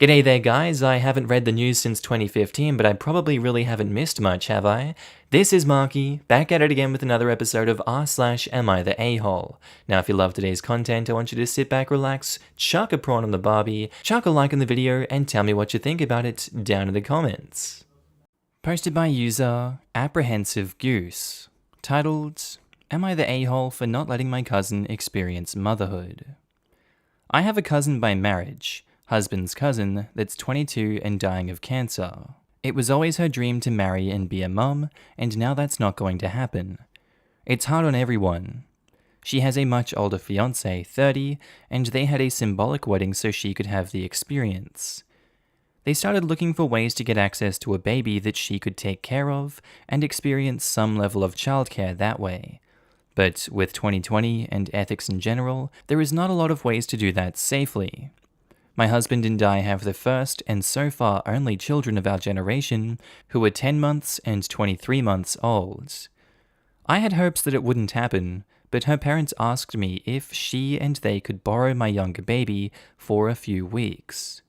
G'day there guys, I haven't read the news since 2015, but I probably really haven't missed much, have I? This is Markee, back at it again with another episode of r/AmiTheA. Now if you love today's content, I want you to sit back, relax, chuck a prawn on the barbie, chuck a like on the video, and tell me what you think about it down in the comments. Posted by user Apprehensive Goose, titled, Am I the a-hole for not letting my cousin experience motherhood? I have a cousin by marriage, husband's cousin, that's 22 and dying of cancer. It was always her dream to marry and be a mum, and now that's not going to happen. It's hard on everyone. She has a much older fiancé, 30, and they had a symbolic wedding so she could have the experience. They started looking for ways to get access to a baby that she could take care of and experience some level of childcare that way. But with 2020 and ethics in general, there is not a lot of ways to do that safely. My husband and I have the first and so far only children of our generation who are 10 months and 23 months old. I had hopes that it wouldn't happen, but her parents asked me if she and they could borrow my younger baby for a few weeks.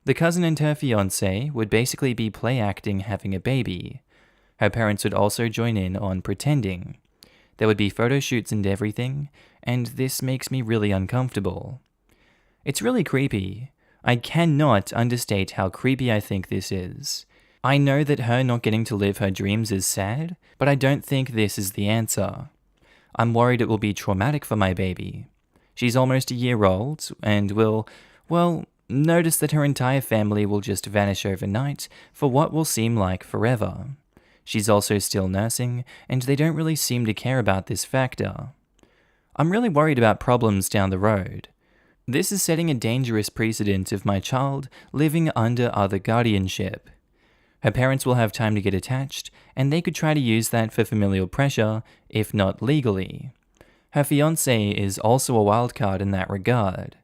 The cousin and her fiancé would basically be play acting having a baby. Her parents would also join in on pretending. There would be photo shoots and everything, and this makes me really uncomfortable. It's really creepy. I cannot understate how creepy I think this is. I know that her not getting to live her dreams is sad, but I don't think this is the answer. I'm worried it will be traumatic for my baby. She's almost a year old, and will, notice that her entire family will just vanish overnight for what will seem like forever. She's also still nursing, and they don't really seem to care about this factor. I'm really worried about problems down the road. This is setting a dangerous precedent of my child living under other guardianship. Her parents will have time to get attached, and they could try to use that for familial pressure, if not legally. Her fiancé is also a wildcard in that regard.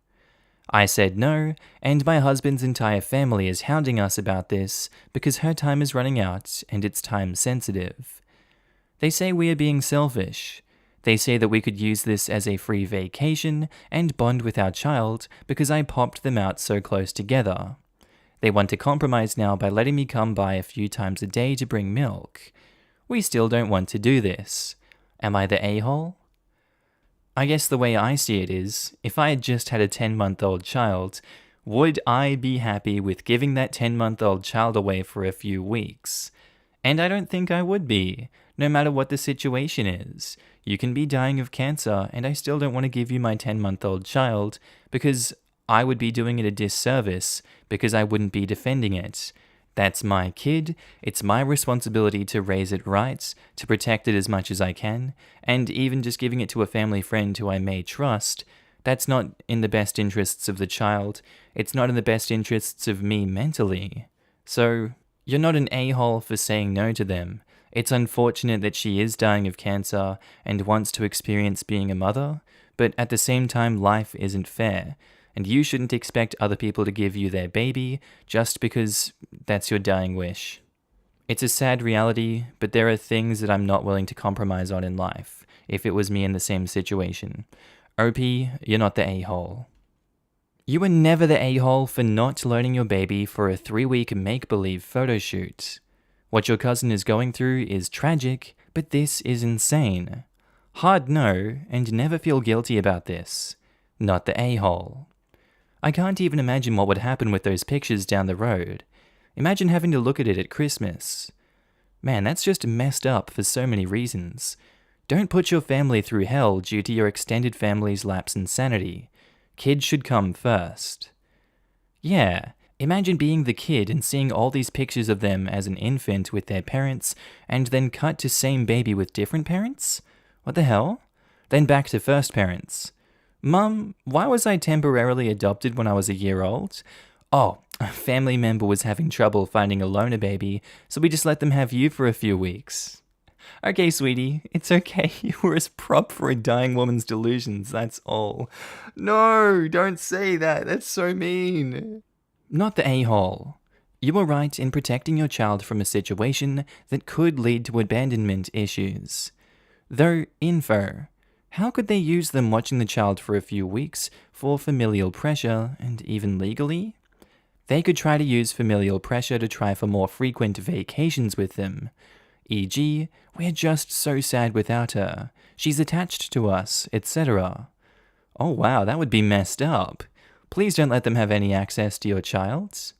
I said no, and my husband's entire family is hounding us about this because her time is running out and it's time sensitive. They say we are being selfish. They say that we could use this as a free vacation and bond with our child because I popped them out so close together. They want to compromise now by letting me come by a few times a day to bring milk. We still don't want to do this. Am I the a-hole? I guess the way I see it is, if I had just had a 10-month-old child, would I be happy with giving that 10-month-old child away for a few weeks? And I don't think I would be, no matter what the situation is. You can be dying of cancer, and I still don't want to give you my 10-month-old child, because I would be doing it a disservice, because I wouldn't be defending it. That's my kid, it's my responsibility to raise it right, to protect it as much as I can, and even just giving it to a family friend who I may trust, that's not in the best interests of the child, it's not in the best interests of me mentally. So, you're not an a-hole for saying no to them. It's unfortunate that she is dying of cancer and wants to experience being a mother, but at the same time life isn't fair. And you shouldn't expect other people to give you their baby just because that's your dying wish. It's a sad reality, but there are things that I'm not willing to compromise on in life, if it was me in the same situation. OP, you're not the a-hole. You were never the a-hole for not loaning your baby for a 3-week make-believe photo shoot. What your cousin is going through is tragic, but this is insane. Hard no, and never feel guilty about this. Not the a-hole. I can't even imagine what would happen with those pictures down the road. Imagine having to look at it at Christmas. Man, that's just messed up for so many reasons. Don't put your family through hell due to your extended family's lapse in sanity. Kids should come first. Yeah, imagine being the kid and seeing all these pictures of them as an infant with their parents, and then cut to same baby with different parents? What the hell? Then back to first parents. Mum, why was I temporarily adopted when I was a year old? Oh, a family member was having trouble finding a loaner baby, so we just let them have you for a few weeks. Okay, sweetie, it's okay. You were a prop for a dying woman's delusions, that's all. No, don't say that. That's so mean. Not the a-hole. You were right in protecting your child from a situation that could lead to abandonment issues. Though, info. How could they use them watching the child for a few weeks for familial pressure and even legally? They could try to use familial pressure to try for more frequent vacations with them. E.g., we're just so sad without her, she's attached to us, etc. Oh wow, that would be messed up. Please don't let them have any access to your child.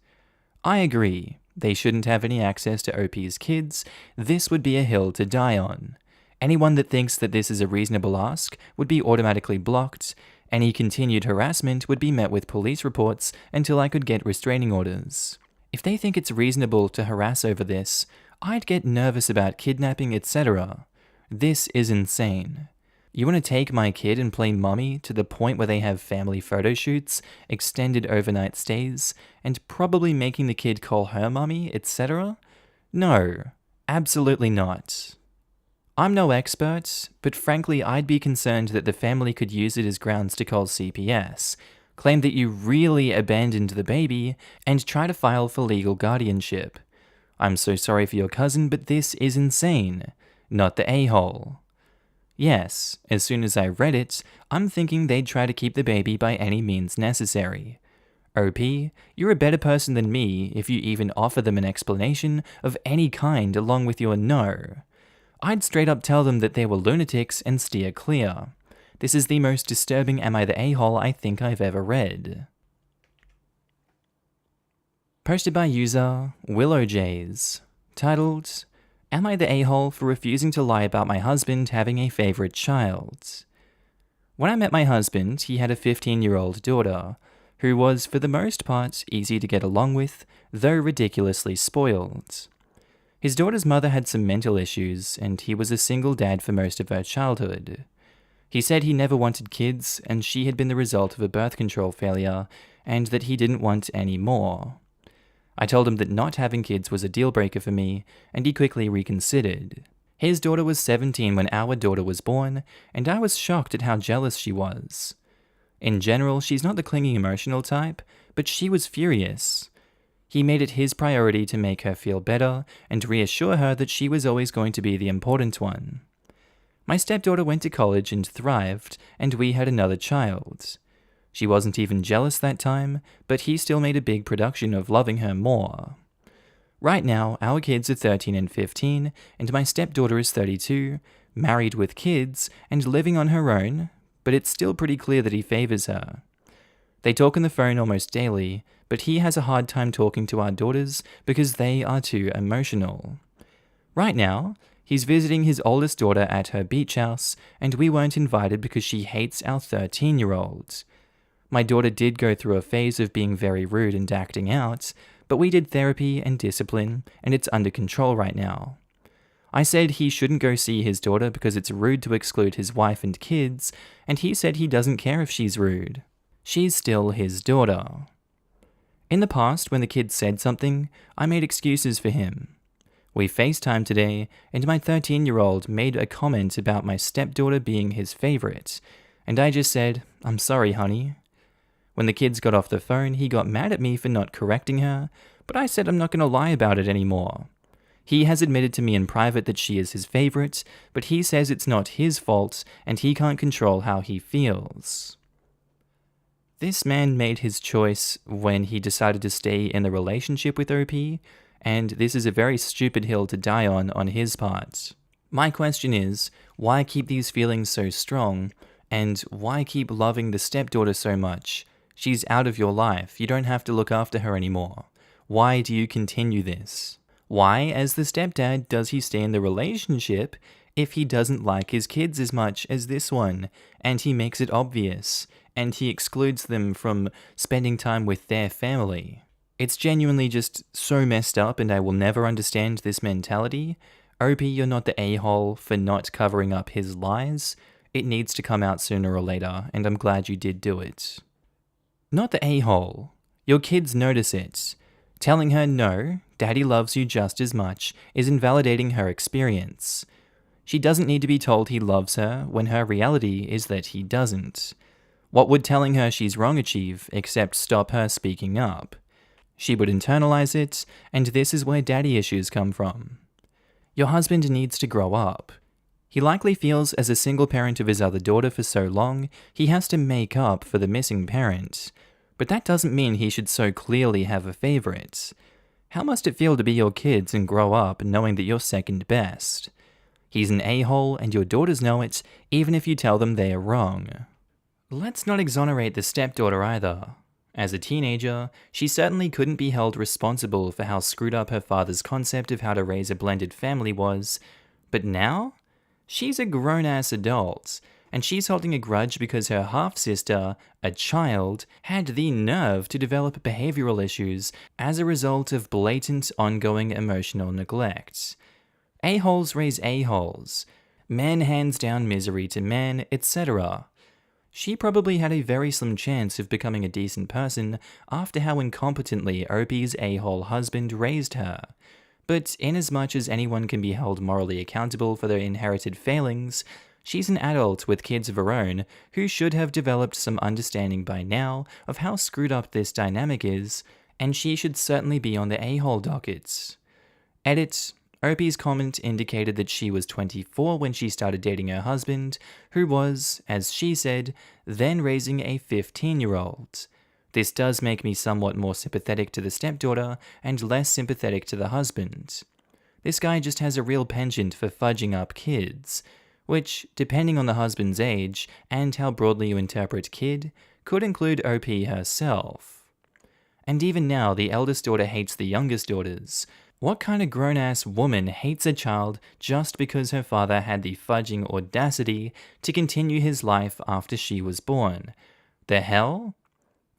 I agree, they shouldn't have any access to OP's kids. This would be a hill to die on. Anyone that thinks that this is a reasonable ask would be automatically blocked. Any continued harassment would be met with police reports until I could get restraining orders. If they think it's reasonable to harass over this, I'd get nervous about kidnapping, etc. This is insane. You want to take my kid and play mummy to the point where they have family photo shoots, extended overnight stays, and probably making the kid call her mummy, etc.? No, absolutely not. I'm no expert, but frankly I'd be concerned that the family could use it as grounds to call CPS, claim that you really abandoned the baby, and try to file for legal guardianship. I'm so sorry for your cousin, but this is insane. Not the a-hole. Yes, as soon as I read it, I'm thinking they'd try to keep the baby by any means necessary. OP, you're a better person than me if you even offer them an explanation of any kind along with your no. I'd straight up tell them that they were lunatics and steer clear. This is the most disturbing Am I the A-hole I think I've ever read. Posted by user WillowJays, titled, Am I the a-hole for refusing to lie about my husband having a favorite child? When I met my husband, he had a 15-year-old daughter, who was, for the most part, easy to get along with, though ridiculously spoiled. His daughter's mother had some mental issues, and he was a single dad for most of her childhood. He said he never wanted kids, and she had been the result of a birth control failure, and that he didn't want any more. I told him that not having kids was a deal breaker for me, and he quickly reconsidered. His daughter was 17 when our daughter was born, and I was shocked at how jealous she was. In general, she's not the clingy emotional type, but she was furious. He made it his priority to make her feel better and reassure her that she was always going to be the important one. My stepdaughter went to college and thrived, and we had another child. She wasn't even jealous that time, but he still made a big production of loving her more. Right now, our kids are 13 and 15, and my stepdaughter is 32, married with kids, and living on her own, but it's still pretty clear that he favors her. They talk on the phone almost daily, but he has a hard time talking to our daughters because they are too emotional. Right now, he's visiting his oldest daughter at her beach house, and we weren't invited because she hates our 13-year-old. My daughter did go through a phase of being very rude and acting out, but we did therapy and discipline, and it's under control right now. I said he shouldn't go see his daughter because it's rude to exclude his wife and kids, and he said he doesn't care if she's rude. She's still his daughter. In the past, when the kid said something, I made excuses for him. We FaceTimed today, and my 13-year-old made a comment about my stepdaughter being his favorite, and I just said, "I'm sorry, honey." When the kids got off the phone, he got mad at me for not correcting her, but I said I'm not going to lie about it anymore. He has admitted to me in private that she is his favorite, but he says it's not his fault, and he can't control how he feels. This man made his choice when he decided to stay in the relationship with OP, and this is a very stupid hill to die on his part. My question is, why keep these feelings so strong, and why keep loving the stepdaughter so much? She's out of your life, you don't have to look after her anymore. Why do you continue this? Why, as the stepdad, does he stay in the relationship if he doesn't like his kids as much as this one, and he makes it obvious, and he excludes them from spending time with their family? It's genuinely just so messed up, and I will never understand this mentality. OP, you're not the a-hole for not covering up his lies. It needs to come out sooner or later, and I'm glad you did do it. Not the a-hole. Your kids notice it. Telling her no, daddy loves you just as much, is invalidating her experience. She doesn't need to be told he loves her when her reality is that he doesn't. What would telling her she's wrong achieve except stop her speaking up? She would internalize it, and this is where daddy issues come from. Your husband needs to grow up. He likely feels as a single parent of his other daughter for so long, he has to make up for the missing parent. But that doesn't mean he should so clearly have a favorite. How must it feel to be your kids and grow up knowing that you're second best? He's an a-hole and your daughters know it, even if you tell them they are wrong. Let's not exonerate the stepdaughter either. As a teenager, she certainly couldn't be held responsible for how screwed up her father's concept of how to raise a blended family was, but now? She's a grown-ass adult, and she's holding a grudge because her half-sister, a child, had the nerve to develop behavioral issues as a result of blatant, ongoing emotional neglect. A-holes raise a-holes. Man hands down misery to man, etc. She probably had a very slim chance of becoming a decent person after how incompetently Opie's a-hole husband raised her. But inasmuch as anyone can be held morally accountable for their inherited failings, she's an adult with kids of her own who should have developed some understanding by now of how screwed up this dynamic is, and she should certainly be on the a-hole docket. Edit. Opie's comment indicated that she was 24 when she started dating her husband, who was, as she said, then raising a 15-year-old. This does make me somewhat more sympathetic to the stepdaughter and less sympathetic to the husband. This guy just has a real penchant for fudging up kids, which, depending on the husband's age and how broadly you interpret kid, could include OP herself. And even now, the eldest daughter hates the youngest daughters. What kind of grown-ass woman hates a child just because her father had the fudging audacity to continue his life after she was born? The hell?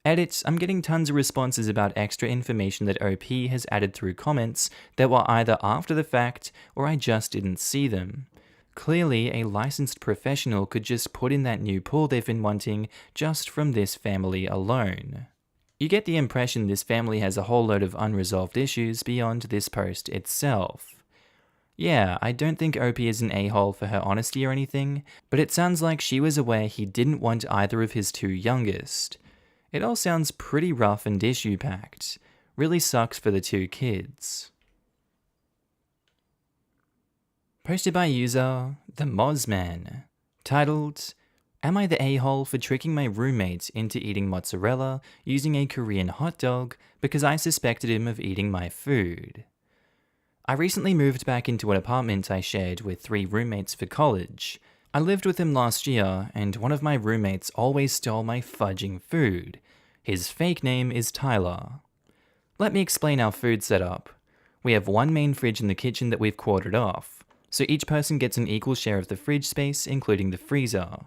Edit, I'm getting tons of responses about extra information that OP has added through comments that were either after the fact or I just didn't see them. Clearly, a licensed professional could just put in that new pool they've been wanting just from this family alone. You get the impression this family has a whole load of unresolved issues beyond this post itself. Yeah, I don't think Opie is an a-hole for her honesty or anything, but it sounds like she was aware he didn't want either of his two youngest. It all sounds pretty rough and issue-packed. Really sucks for the two kids. Posted by user The Mozman, titled, Am I the a-hole for tricking my roommate into eating mozzarella using a Korean hot dog because I suspected him of eating my food? I recently moved back into an apartment I shared with 3 roommates for college. I lived with him last year, and one of my roommates always stole my fudging food. His fake name is Tyler. Let me explain our food setup. We have one main fridge in the kitchen that we've quartered off, so each person gets an equal share of the fridge space, including the freezer.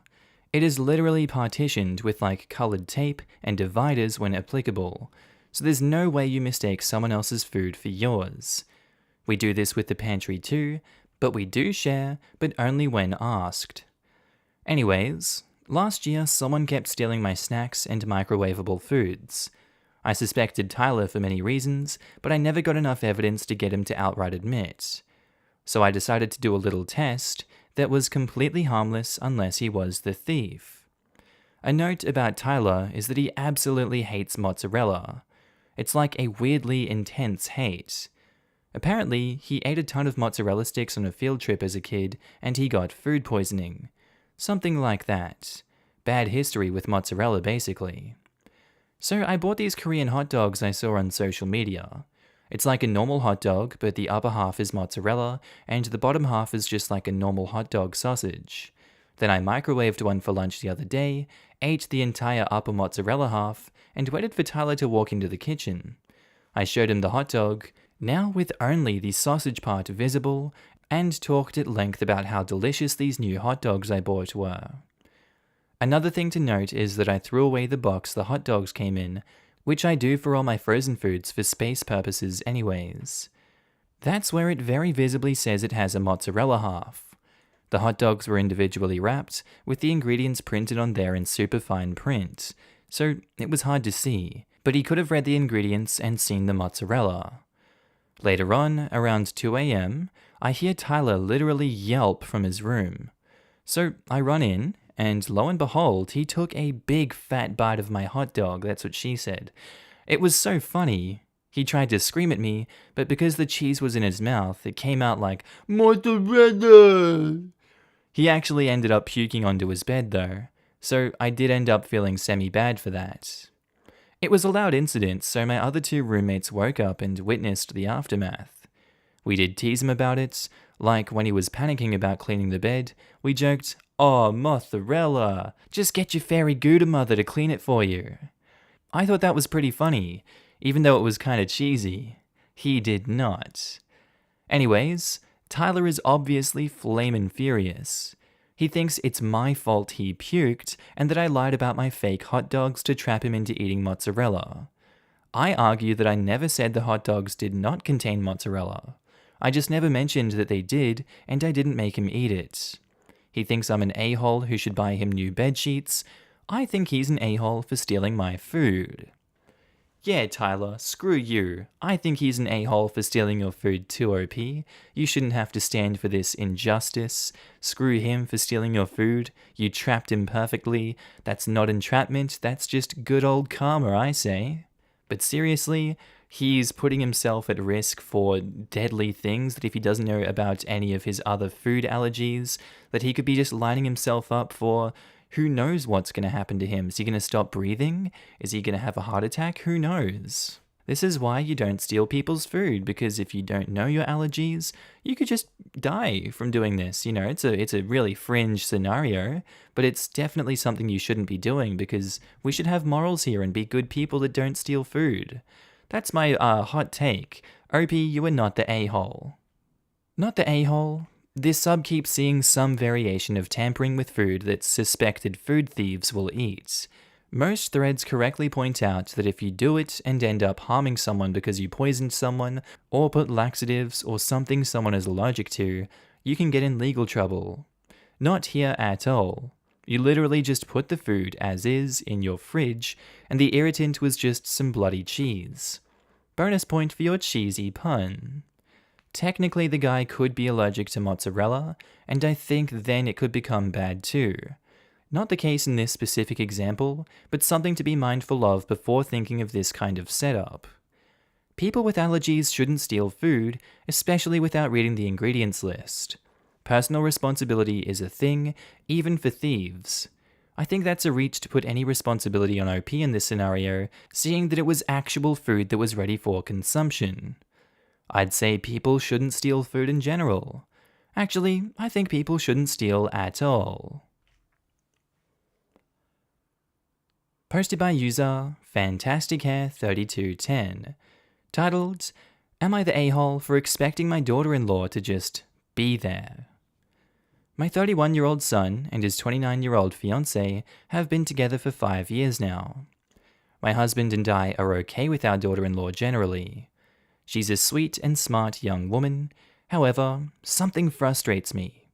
It is literally partitioned with like colored tape and dividers when applicable, so there's no way you mistake someone else's food for yours. We do this with the pantry too, but we do share, but only when asked. Anyways, last year someone kept stealing my snacks and microwavable foods. I suspected Tyler for many reasons, but I never got enough evidence to get him to outright admit. So I decided to do a little test that was completely harmless unless he was the thief. A note about Tyler is that he absolutely hates mozzarella. It's like a weirdly intense hate. Apparently, he ate a ton of mozzarella sticks on a field trip as a kid and he got food poisoning. Something like that. Bad history with mozzarella, basically. So I bought these Korean hot dogs I saw on social media. It's like a normal hot dog, but the upper half is mozzarella, and the bottom half is just like a normal hot dog sausage. Then I microwaved one for lunch the other day, ate the entire upper mozzarella half, and waited for Tyler to walk into the kitchen. I showed him the hot dog, now with only the sausage part visible, and talked at length about how delicious these new hot dogs I bought were. Another thing to note is that I threw away the box the hot dogs came in, which I do for all my frozen foods for space purposes anyways. That's where it very visibly says it has a mozzarella half. The hot dogs were individually wrapped, with the ingredients printed on there in super fine print, so it was hard to see, but he could have read the ingredients and seen the mozzarella. Later on, around 2 a.m., I hear Tyler literally yelp from his room. So I run in, and lo and behold, he took a big fat bite of my hot dog, that's what she said. It was so funny. He tried to scream at me, but because the cheese was in his mouth, it came out like, mozzarella! He actually ended up puking onto his bed though, so I did end up feeling semi-bad for that. It was a loud incident, so my other two roommates woke up and witnessed the aftermath. We did tease him about it, like when he was panicking about cleaning the bed, we joked, "Oh, mozzarella, just get your fairy Gouda mother to clean it for you." I thought that was pretty funny, even though it was kinda cheesy. He did not. Anyways, Tyler is obviously flamin' furious. He thinks it's my fault he puked and that I lied about my fake hot dogs to trap him into eating mozzarella. I argue that I never said the hot dogs did not contain mozzarella. I just never mentioned that they did, and I didn't make him eat it. He thinks I'm an a-hole who should buy him new bed sheets. I think he's an a-hole for stealing my food. Yeah, Tyler, screw you. I think he's an a-hole for stealing your food too, OP. You shouldn't have to stand for this injustice. Screw him for stealing your food. You trapped him perfectly. That's not entrapment, that's just good old karma, I say. But seriously, he's putting himself at risk for deadly things that if he doesn't know about any of his other food allergies, that he could be just lining himself up for who knows what's going to happen to him. Is he going to stop breathing? Is he going to have a heart attack? Who knows? This is why you don't steal people's food, because if you don't know your allergies, you could just die from doing this. You know, it's a really fringe scenario, but it's definitely something you shouldn't be doing because we should have morals here and be good people that don't steal food. That's my hot take. Opie, you are not the a-hole. Not the a-hole. This sub keeps seeing some variation of tampering with food that suspected food thieves will eat. Most threads correctly point out that if you do it and end up harming someone because you poisoned someone, or put laxatives or something someone is allergic to, you can get in legal trouble. Not here at all. You literally just put the food as is in your fridge, and the irritant was just some bloody cheese. Bonus point for your cheesy pun. Technically, the guy could be allergic to mozzarella, and I think then it could become bad too. Not the case in this specific example, but something to be mindful of before thinking of this kind of setup. People with allergies shouldn't steal food, especially without reading the ingredients list. Personal responsibility is a thing, even for thieves. I think that's a reach to put any responsibility on OP in this scenario, seeing that it was actual food that was ready for consumption. I'd say people shouldn't steal food in general. Actually, I think people shouldn't steal at all. Posted by user FantasticHair3210. Titled, "Am I the a-hole for expecting my daughter-in-law to just be there?" My 31-year-old son and his 29-year-old fiancé have been together for 5 years now. My husband and I are okay with our daughter-in-law generally. She's a sweet and smart young woman. However, something frustrates me.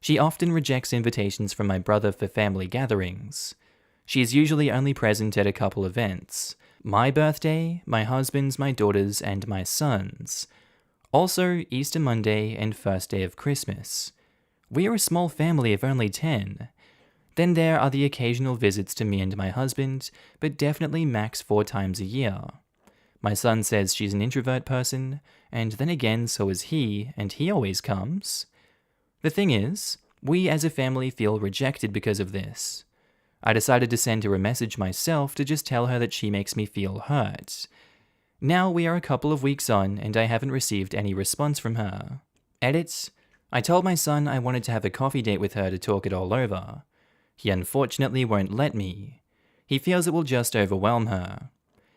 She often rejects invitations from my brother for family gatherings. She is usually only present at a couple events. My birthday, my husband's, my daughter's, and my son's. Also, Easter Monday and first day of Christmas. We are a small family of only 10. Then there are the occasional visits to me and my husband, but definitely max 4 times a year. My son says she's an introvert person, and then again so is he, and he always comes. The thing is, we as a family feel rejected because of this. I decided to send her a message myself to just tell her that she makes me feel hurt. Now we are a couple of weeks on, and I haven't received any response from her. Edit: I told my son I wanted to have a coffee date with her to talk it all over. He unfortunately won't let me. He feels it will just overwhelm her.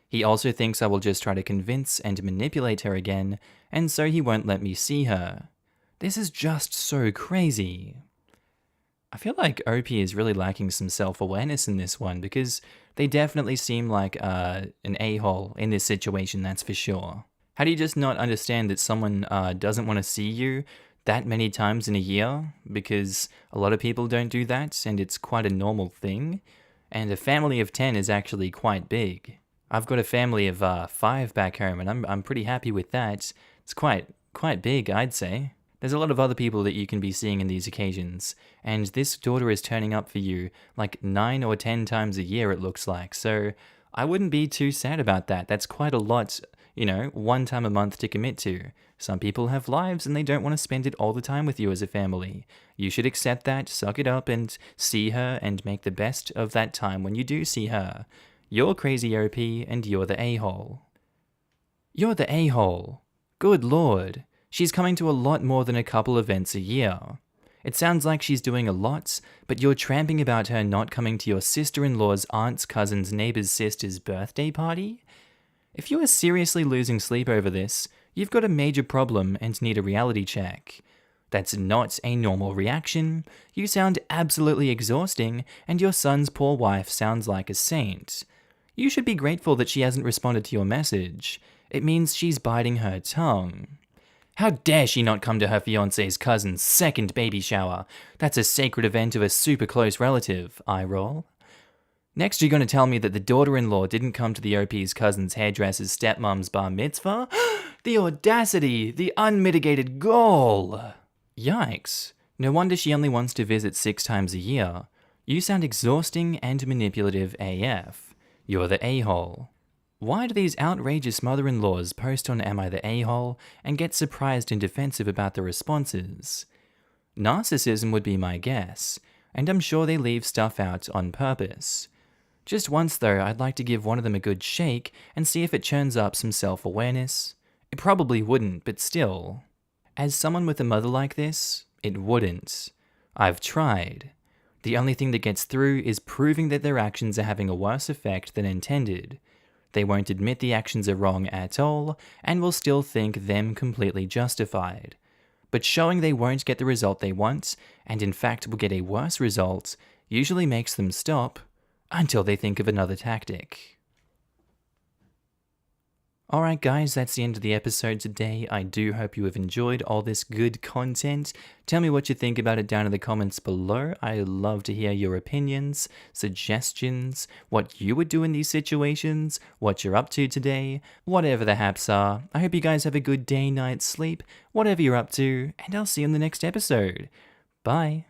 He also thinks I will just try to convince and manipulate her again, and so he won't let me see her. This is just so crazy. I feel like OP is really lacking some self-awareness in this one, because they definitely seem like an a-hole in this situation, that's for sure. How do you just not understand that someone doesn't want to see you that many times in a year? Because a lot of people don't do that, and it's quite a normal thing. And a family of 10 is actually quite big. I've got a family of 5 back home, and I'm pretty happy with that. It's quite big, I'd say. There's a lot of other people that you can be seeing in these occasions, and this daughter is turning up for you like 9 or 10 times a year, it looks like. So I wouldn't be too sad about that. That's quite a lot, one time a month to commit to. Some people have lives and they don't want to spend it all the time with you as a family. You should accept that, suck it up, and see her and make the best of that time when you do see her. You're crazy OP and you're the a-hole. You're the a-hole. Good lord. She's coming to a lot more than a couple events a year. It sounds like she's doing a lot, but you're tramping about her not coming to your sister-in-law's aunt's cousin's neighbor's sister's birthday party? If you are seriously losing sleep over this, you've got a major problem and need a reality check. That's not a normal reaction. You sound absolutely exhausting, and your son's poor wife sounds like a saint. You should be grateful that she hasn't responded to your message. It means she's biting her tongue. How dare she not come to her fiancé's cousin's second baby shower? That's a sacred event of a super close relative, I roll. Next, you're going to tell me that the daughter-in-law didn't come to the OP's cousin's hairdresser's stepmom's bar mitzvah? The audacity! The unmitigated gall! Yikes. No wonder she only wants to visit 6 times a year. You sound exhausting and manipulative AF. You're the a-hole. Why do these outrageous mother-in-laws post on Am I the A-hole and get surprised and defensive about the responses? Narcissism would be my guess, and I'm sure they leave stuff out on purpose. Just once though, I'd like to give one of them a good shake and see if it churns up some self-awareness. It probably wouldn't, but still. As someone with a mother like this, it wouldn't. I've tried. The only thing that gets through is proving that their actions are having a worse effect than intended. They won't admit the actions are wrong at all, and will still think them completely justified. But showing they won't get the result they want, and in fact will get a worse result, usually makes them stop, until they think of another tactic. Alright guys, that's the end of the episode today. I do hope you have enjoyed all this good content. Tell me what you think about it down in the comments below. I love to hear your opinions, suggestions, what you would do in these situations, what you're up to today, whatever the haps are. I hope you guys have a good day, night, sleep, whatever you're up to, and I'll see you in the next episode. Bye.